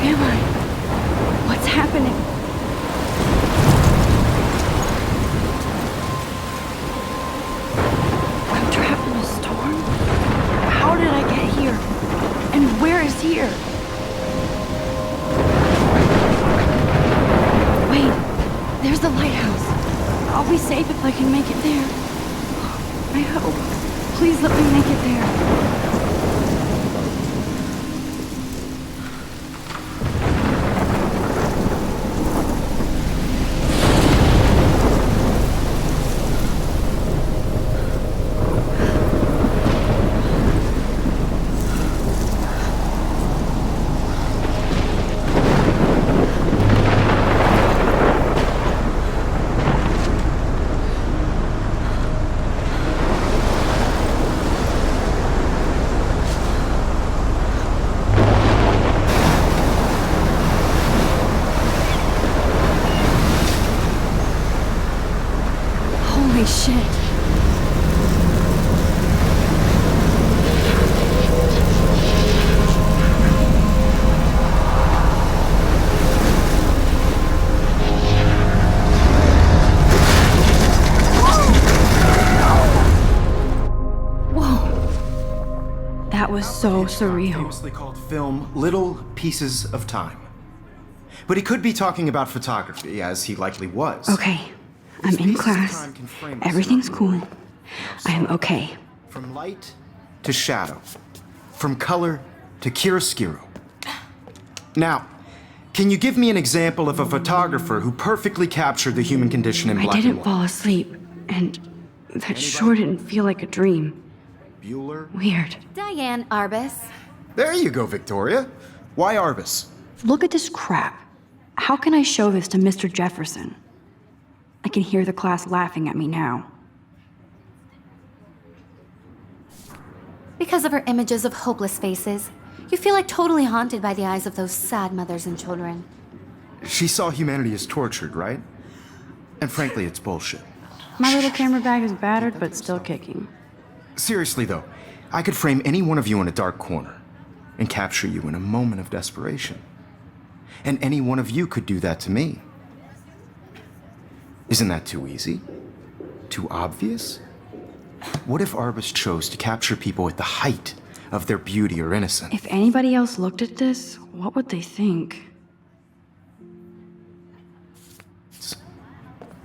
am I? What's happening? I'm trapped in a storm? How did I get here? And where is here? Wait, there's the lighthouse. I'll be safe if I can make it there. I hope. Please let me make it there. Holy shit. Whoa. That was so surreal. Famously called film Little Pieces of Time. But he could be talking about photography, as he likely was. Okay, I'm in class. Everything's cool. I am okay. From light to shadow. From color to chiaroscuro. Now, can you give me an example of a photographer who perfectly captured the human condition in I black and didn't white? fall asleep, and that sure didn't feel like a dream. Bueller? Weird. Diane Arbus. There you go, Victoria. Why Arbus? Look at this crap. How can I show this to Mr. Jefferson? I can hear the class laughing at me now. Because of her images of hopeless faces, you feel like totally haunted by the eyes of those sad mothers and children. She saw humanity as tortured, right? And frankly, it's bullshit. My little camera bag is battered, but still kicking. Seriously, though, I could frame any one of you in a dark corner and capture you in a moment of desperation. And any one of you could do that to me. Isn't that too easy? Too obvious? What if Arbus chose to capture people at the height of their beauty or innocence? If anybody else looked at this, what would they think?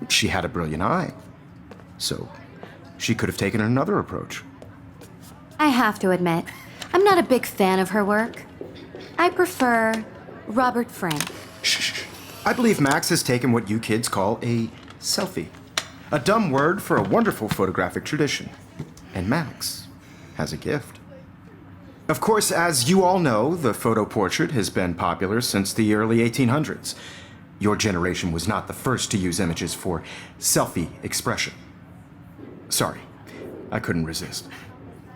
She had a brilliant eye. So, she could have taken another approach. I have to admit, I'm not a big fan of her work. I prefer Robert Frank. Shh. I believe Max has taken what you kids call a selfie. A dumb word for a wonderful photographic tradition. And Max has a gift. Of course, as you all know, the photo portrait has been popular since the early 1800s. Your generation was not the first to use images for selfie expression. Sorry, I couldn't resist.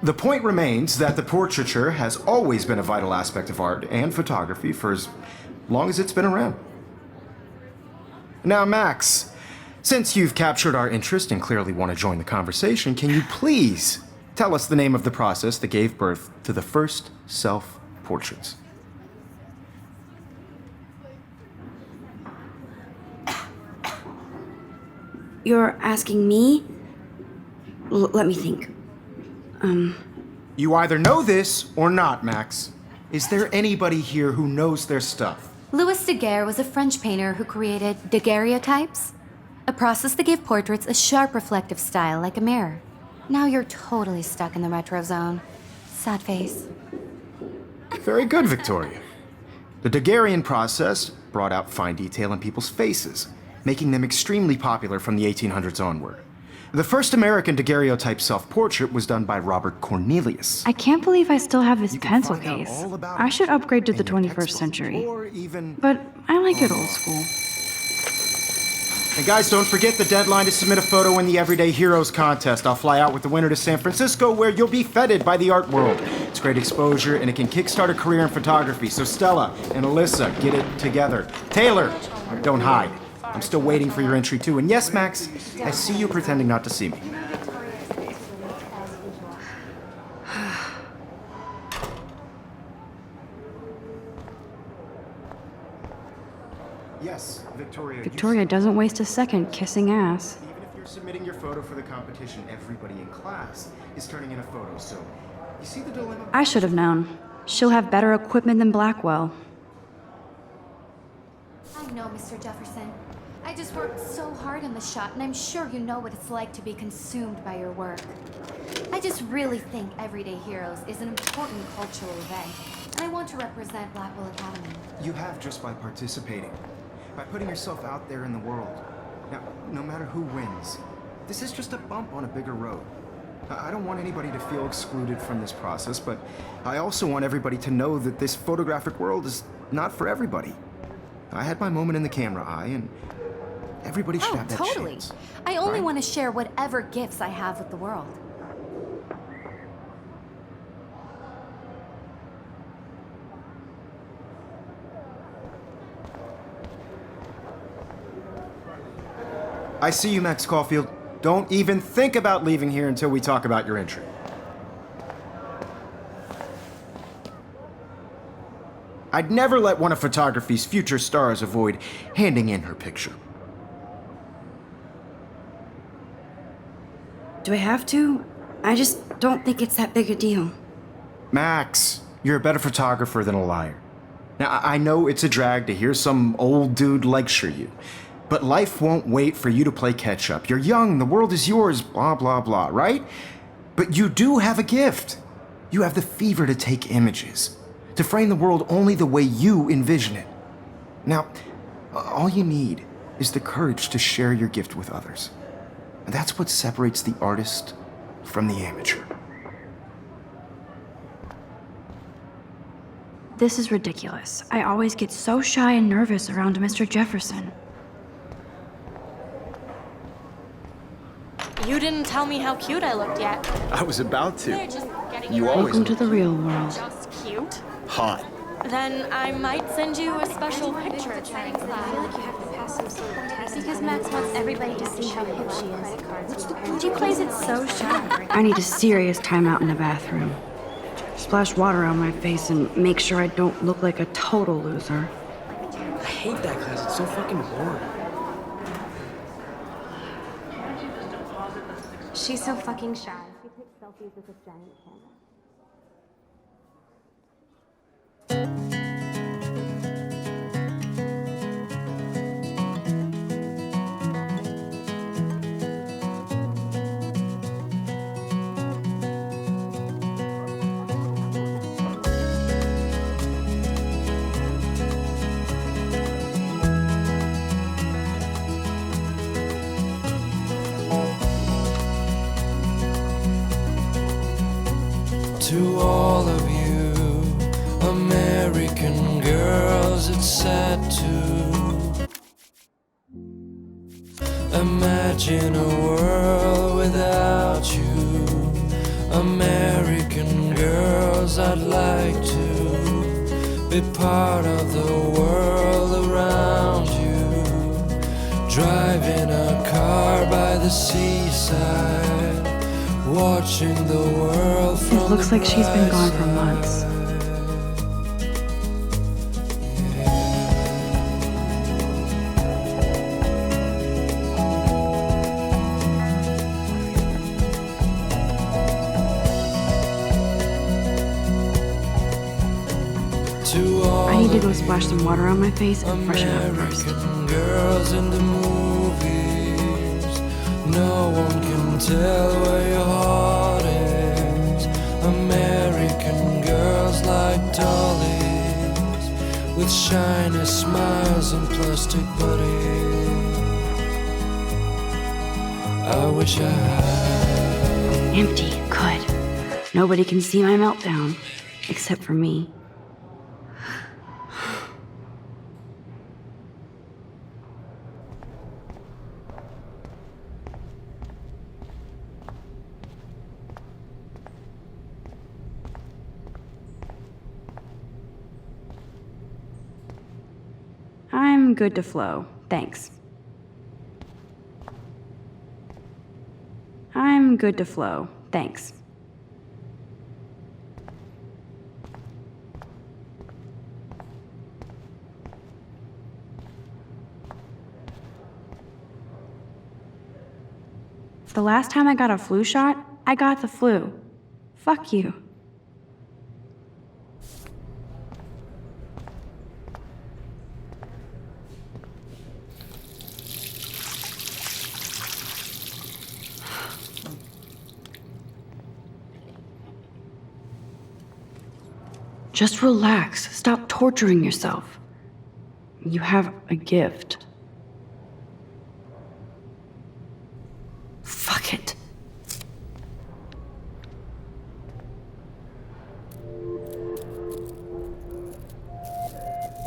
The point remains that the portraiture has always been a vital aspect of art and photography for as long as it's been around. Now, Max, since you've captured our interest and clearly want to join the conversation, can you please tell us the name of the process that gave birth to the first self-portraits? You're asking me? Let me think. You either know this or not, Max. Is there anybody here who knows their stuff? Louis Daguerre was a French painter who created daguerreotypes, a process that gave portraits a sharp reflective style like a mirror. Now you're totally stuck in the retro zone. Sad face. Very good, Victoria. The Daguerrean process brought out fine detail in people's faces, making them extremely popular from the 1800s onward. The first American daguerreotype self-portrait was done by Robert Cornelius. I can't believe I still have this You can pencil find out case. all about I it should upgrade to the in your 21st textbooks, century. or even... But I like it old school. And guys, don't forget the deadline to submit a photo in the Everyday Heroes contest. I'll fly out with the winner to San Francisco, where you'll be feted by the art world. It's great exposure, and it can kickstart a career in photography. So Stella and Alyssa, get it together. Taylor, don't hide. I'm still waiting for your entry too. And yes, Max, I see you pretending not to see me. Yes, Victoria. Victoria doesn't waste a second kissing ass. Even if you're submitting your photo for the competition, everybody in class is turning in a photo, so you see the dilemma? I should have known. She'll have better equipment than Blackwell. I know, Mr. Jefferson. I just worked so hard on the shot, and I'm sure you know what it's like to be consumed by your work. I just really think Everyday Heroes is an important cultural event, and I want to represent Blackwell Academy. You have just by participating, by putting yourself out there in the world. Now, no matter who wins, this is just a bump on a bigger road. I don't want anybody to feel excluded from this process, but I also want everybody to know that this photographic world is not for everybody. I had my moment in the camera eye, and everybody should have that totally. chance. I only right? want to share whatever gifts I have with the world. I see you, Max Caulfield. Don't even think about leaving here until we talk about your entry. I'd never let one of photography's future stars avoid handing in her picture. Do I have to? I just don't think it's that big a deal. Max, you're a better photographer than a liar. Now, I know it's a drag to hear some old dude lecture you, but life won't wait for you to play catch-up. You're young, the world is yours, blah, blah, blah, right? But you do have a gift. You have the fever to take images, to frame the world only the way you envision it. Now, all you need is the courage to share your gift with others. And that's what separates the artist from the amateur. This is ridiculous. I always get so shy and nervous around Mr. Jefferson. You didn't tell me how cute I looked yet. I was about They're to. just getting You ready. always Welcome to the real world. Just cute. Hot. Then I might send you a special picture. Because Max wants everybody to see how hip she is. She plays it so shy. I need a serious timeout in the bathroom. Splash water on my face and make sure I don't look like a total loser. I hate that class. It's so fucking boring. She's so fucking shy. She takes selfies with a giant camera. To all of you American girls, it's sad to imagine a world without you. American girls, I'd like to be part of the world around you. Driving a car by the seaside, watching the world from It looks like she's been gone for months. I need to go splash some water on my face and freshen up first. American girls in the movies, no one can tell where your heart is. American girls like dollies, with shiny smiles and plastic bodies. I wish I had. Empty, good. Nobody can see my meltdown, except for me. I'm good to flow, thanks. I'm good to flow, thanks. The last time I got a flu shot, I got the flu. Fuck you. Just relax. Stop torturing yourself. You have a gift. Fuck it.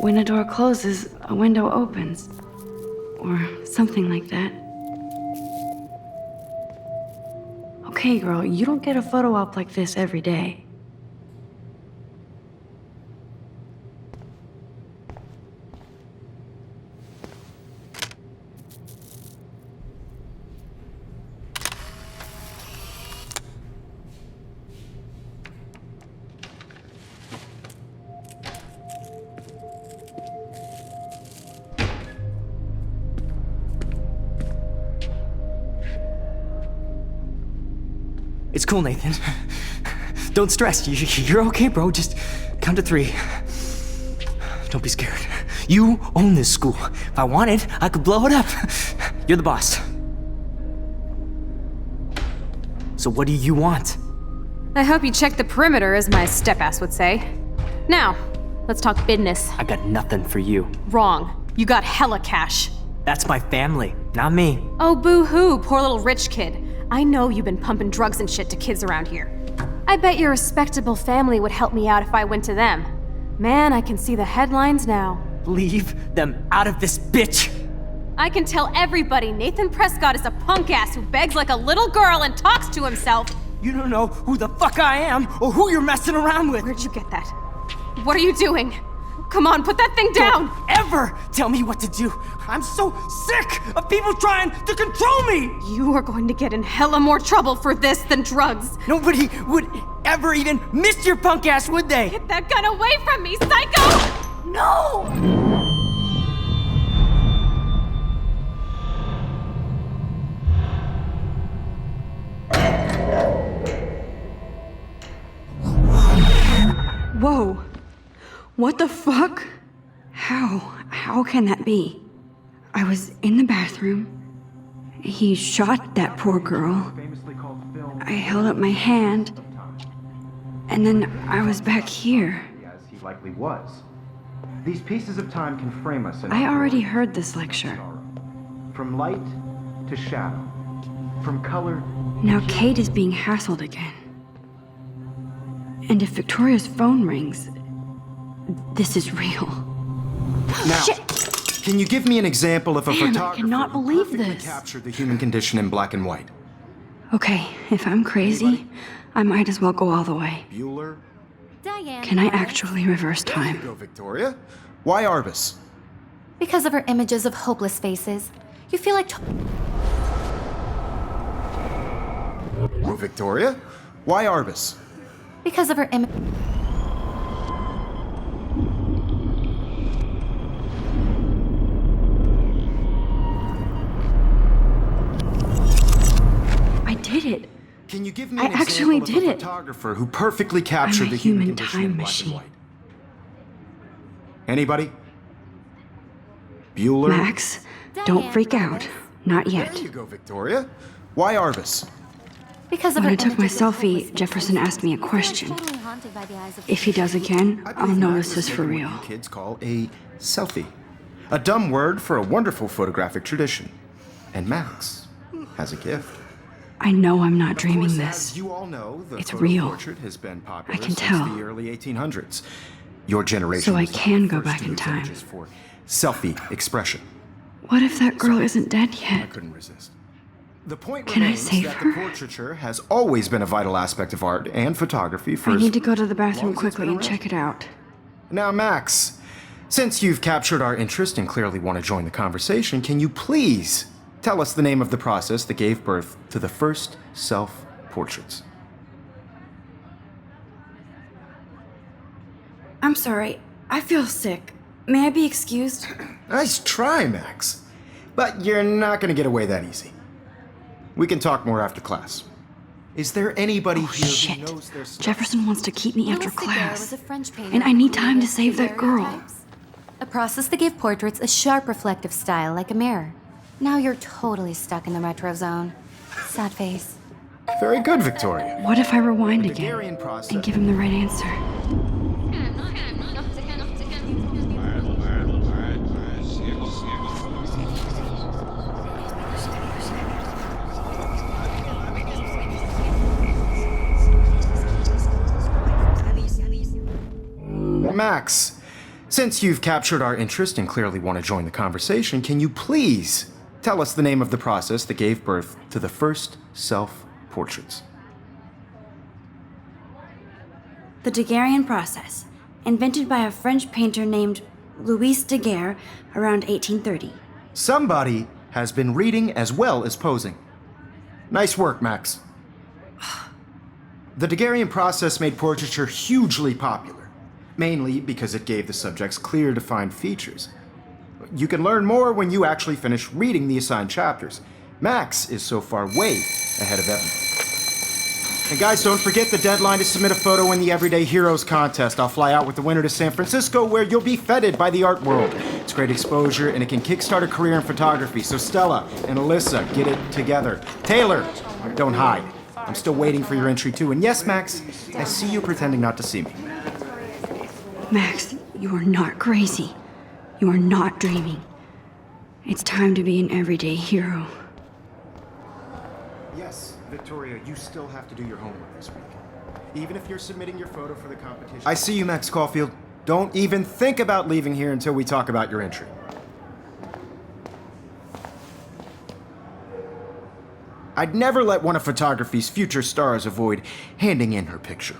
When a door closes, a window opens. Or something like that. Okay, girl, you don't get a photo op like this every day. It's cool, Nathan. Don't stress. You're okay, bro. Just count to 3. Don't be scared. You own this school. If I wanted, I could blow it up. You're the boss. So what do you want? I hope you checked the perimeter, as my step-ass would say. Now, let's talk business. I got nothing for you. Wrong. You got hella cash. That's my family, not me. Oh, boo-hoo, poor little rich kid. I know you've been pumping drugs and shit to kids around here. I bet your respectable family would help me out if I went to them. Man, I can see the headlines now. Leave them out of this bitch! I can tell everybody Nathan Prescott is a punk ass who begs like a little girl and talks to himself. You don't know who the fuck I am or who you're messing around with. Where'd you get that? What are you doing? Come on, put that thing down! Don't ever tell me what to do! I'm so sick of people trying to control me! You are going to get in hella more trouble for this than drugs. Nobody would ever even miss your punk ass, would they? Get that gun away from me, psycho! No! Whoa. What the fuck? How can that be? I was in the bathroom. He shot that poor girl. I held up my hand. And then I was back here. As he likely was. These pieces of time can frame us in I our already glory heard this lecture. From light to shadow. From color. Now Kate is being hassled again. And if Victoria's phone rings, this is real. Now, Shit. Can you give me an example of a Man, I photographer cannot who believe perfectly this. captured the human condition in black and white? Okay, if I'm crazy, I might as well go all the way. Bueller? Diane. Can I actually reverse time? Go, Victoria. Why Arbus? Because of her images of hopeless faces, you feel like. Go, Victoria. Why Arbus? Because of her image. I did it. Can you give me I an actually example did of a it. photographer who perfectly captured I'm a the human human condition time in black machine. and white? Anybody? Bueller? Max, don't freak out. Not yet. There you go, Victoria. Why Arbus? Because of When her I took my images of selfie, hopeless Jefferson faces, asked me a you feel like question. totally haunted by the eyes of If he does again, I I'll believe know Max this is is for taking real. what you kids call a selfie. A dumb word for a wonderful photographic tradition. And Max has a gift. I know I'm not Of dreaming course, this. As you all know, the It's photo real. portrait has been popular I can since tell. the early 1800s. Your generation So I was the can go first back to in use time. images for selfie expression. What if that girl isn't dead I yet? couldn't resist. The point Can I remains save that her? the portraiture has always been a vital aspect of art and photography for I as need to go to the long bathroom as it's quickly been and around. check it out. Now, Max, since you've captured our interest and clearly want to join the conversation, can you please tell us the name of the process that gave birth to the first self-portraits? I'm sorry. I feel sick. May I be excused? Nice try, Max. But you're not going to get away that easy. We can talk more after class. Is there anybody Oh, here shit. who knows their stuff? Jefferson wants to keep me after Louis Daguerre was class. a French painter And I who need time to created save that girl. daguerreotypes, a process that gave portraits a sharp reflective style like a mirror. Now you're totally stuck in the retro zone. Sad face. Very good, Victoria. What if I rewind The again Daguerrean process. and give him the right answer? Max, since you've captured our interest and clearly want to join the conversation, can you please tell us the name of the process that gave birth to the first self-portraits? The Daguerrean process, invented by a French painter named Louis Daguerre around 1830. Somebody has been reading as well as posing. Nice work, Max. The Daguerrean process made portraiture hugely popular, mainly because it gave the subjects clear, defined features. You can learn more when you actually finish reading the assigned chapters. Max is so far way ahead of Evan. And guys, don't forget the deadline to submit a photo in the Everyday Heroes contest. I'll fly out with the winner to San Francisco, where you'll be feted by the art world. It's great exposure, and it can kickstart a career in photography. So Stella and Alyssa, get it together. Taylor, don't hide. I'm still waiting for your entry too. And yes, Max, I see you pretending not to see me. Max, you are not crazy. You are not dreaming. It's time to be an everyday hero. Yes, Victoria, you still have to do your homework this week. Even if you're submitting your photo for the competition. I see you, Max Caulfield. Don't even think about leaving here until we talk about your entry. I'd never let one of photography's future stars avoid handing in her picture.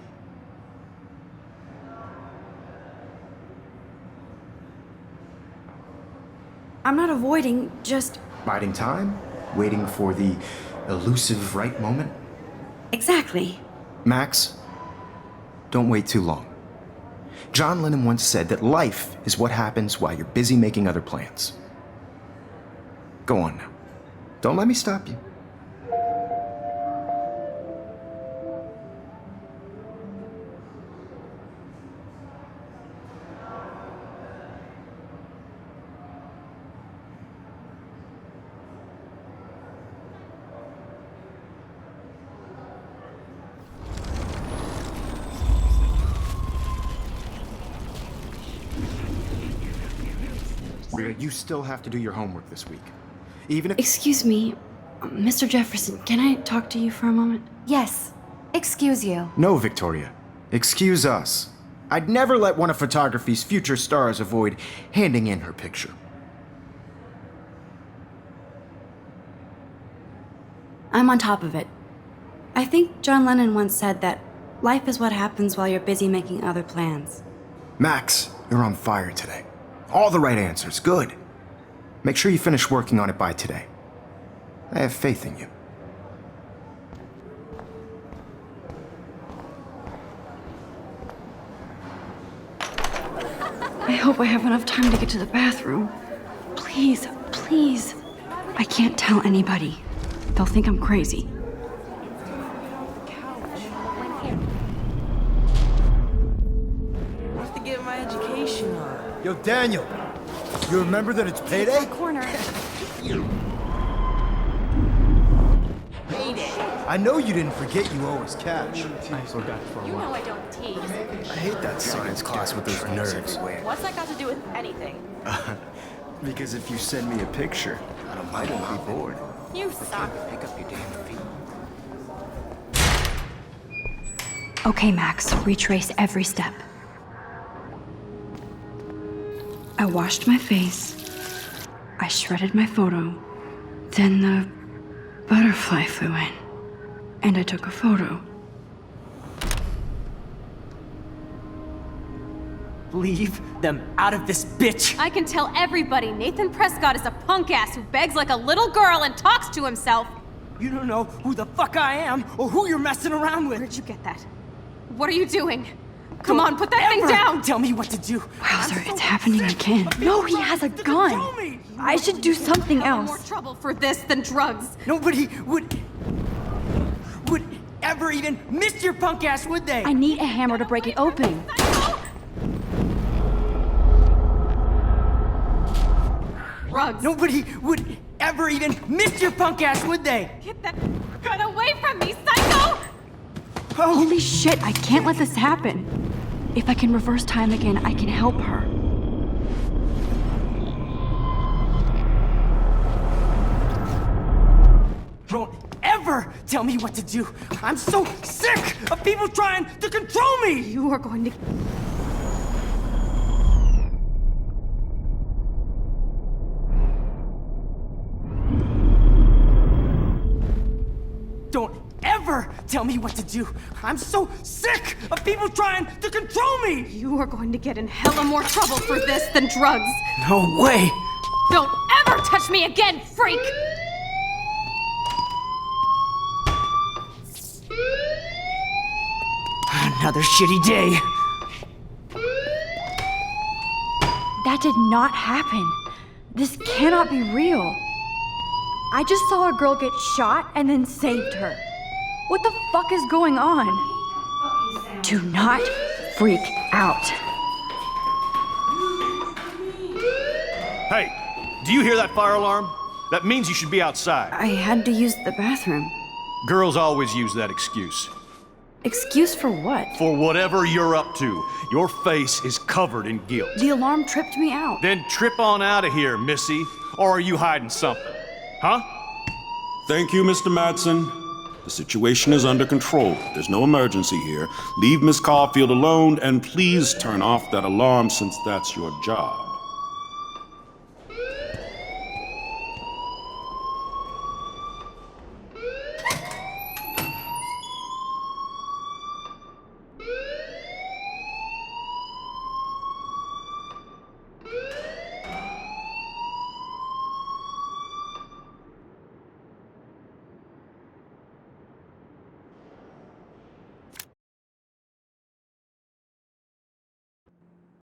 I'm not avoiding, just. Biding time, waiting for the elusive right moment. Exactly. Max, don't wait too long. John Lennon once said that life is what happens while you're busy making other plans. Go on now. Don't let me stop you. You still have to do your homework this week. Even if. Excuse me, Mr. Jefferson, can I talk to you for a moment? Yes. Excuse you. No, Victoria. Excuse us. I'd never let one of photography's future stars avoid handing in her picture. I'm on top of it. I think John Lennon once said that life is what happens while you're busy making other plans. Max, you're on fire today. All the right answers. Good. Make sure you finish working on it by today. I have faith in you. I hope I have enough time to get to the bathroom. Please, please. I can't tell anybody. They'll think I'm crazy. I have to get my education on. Yo, Daniel, you remember that it's payday? Corner. I know you didn't forget you owe us cash. You know I don't tease. I hate that science class with those nerds. What's that got to do with anything? Because if you send me a picture, I won't be bored. You suck. Pick up your damn feet. Okay, Max, retrace every step. I washed my face. I shredded my photo. Then the butterfly flew in. And I took a photo. Leave them out of this bitch! I can tell everybody Nathan Prescott is a punk ass who begs like a little girl and talks to himself. You don't know who the fuck I am or who you're messing around with. Where'd you get that? What are you doing? Come on, put that thing Ever down! Tell me what to do. Wowzer, it's happening again. No, he has a gun! I should do something More else. trouble for this than drugs. Nobody would ever even miss your punk ass, would they? I need a hammer to break it open. Drugs. Nobody would ever even miss your punk ass, would they? Get that gun away from me, psycho! Holy shit, I can't let this happen. If I can reverse time again, I can help her. Don't ever tell me what to do. I'm so sick of people trying to control me. You are going to. Don't ever tell me what to do. I'm so sick of people trying to control me. You are going to get in hella more trouble for this than drugs. No way. Don't ever touch me again, freak! Another shitty day. That did not happen. This cannot be real. I just saw a girl get shot and then saved her. What the fuck is going on? Do not freak out. Hey, do you hear that fire alarm? That means you should be outside. I had to use the bathroom. Girls always use that excuse. Excuse for what? For whatever you're up to, your face is covered in guilt. The alarm tripped me out. Then trip on out of here, Missy. Or are you hiding something? Huh? Thank you, Mr. Madsen. The situation is under control. There's no emergency here. Leave Miss Caulfield alone, and please turn off that alarm since that's your job.